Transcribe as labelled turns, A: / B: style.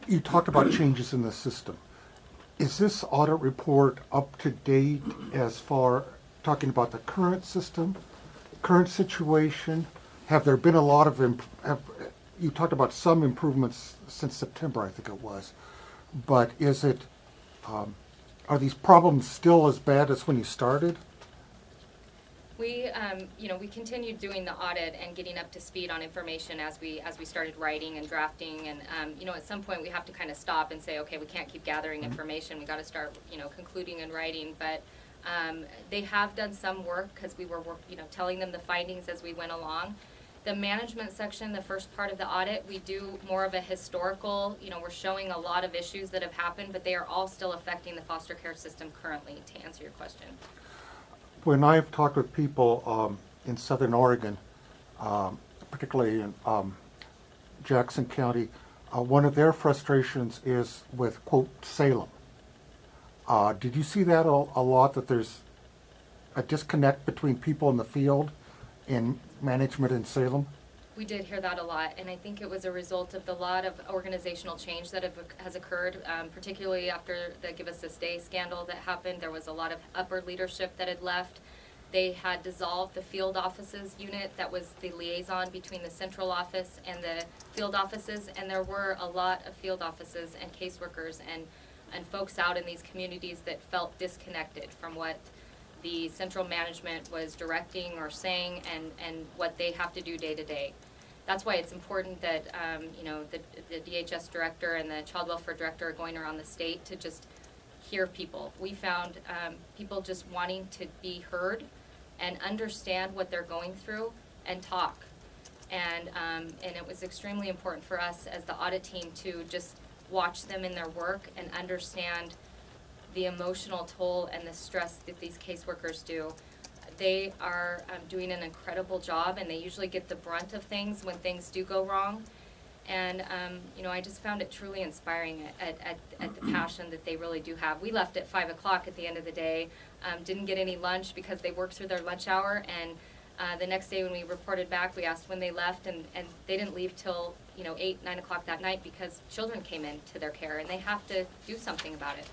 A: You talked about changes in the system. Is this audit report up to date as far, talking about the current system, current situation? Have there been a lot of, you talked about some improvements since September, I think it was, but is it, are these problems still as bad as when you started?
B: We, we continued doing the audit and getting up to speed on information as we started writing and drafting. And, at some point we have to kind of stop and say, okay, we can't keep gathering information. We got to start, concluding and writing. But they have done some work because we were, telling them the findings as we went along. The management section, the first part of the audit, we do more of a historical, we're showing a lot of issues that have happened, but they are all still affecting the foster care system currently, to answer your question.
A: When I've talked with people in Southern Oregon, particularly in Jackson County, one of their frustrations is with, quote, Salem. Did you see that a lot, that there's a disconnect between people in the field and management in Salem?
B: We did hear that a lot, and I think it was a result of the lot of organizational change that has occurred, particularly after the Give Us This Day scandal that happened. There was a lot of upper leadership that had left. They had dissolved the field offices unit that was the liaison between the central office and the field offices, and there were a lot of field offices and caseworkers and folks out in these communities that felt disconnected from what the central management was directing or saying and what they have to do day to day. That's why it's important that the DHS director and the child welfare director are going around the state to just hear people. We found people just wanting to be heard and understand what they're going through and talk. And it was extremely important for us as the audit team to just watch them in their work and understand the emotional toll and the stress that these caseworkers do. They are doing an incredible job, and they usually get the brunt of things when things do go wrong. And I just found it truly inspiring at the passion that they really do have. We left at 5 o'clock at the end of the day, didn't get any lunch because they worked through their lunch hour, and the next day when we reported back, we asked when they left, and they didn't leave till 8, 9 o'clock that night because children came into their care, and they have to do something about it.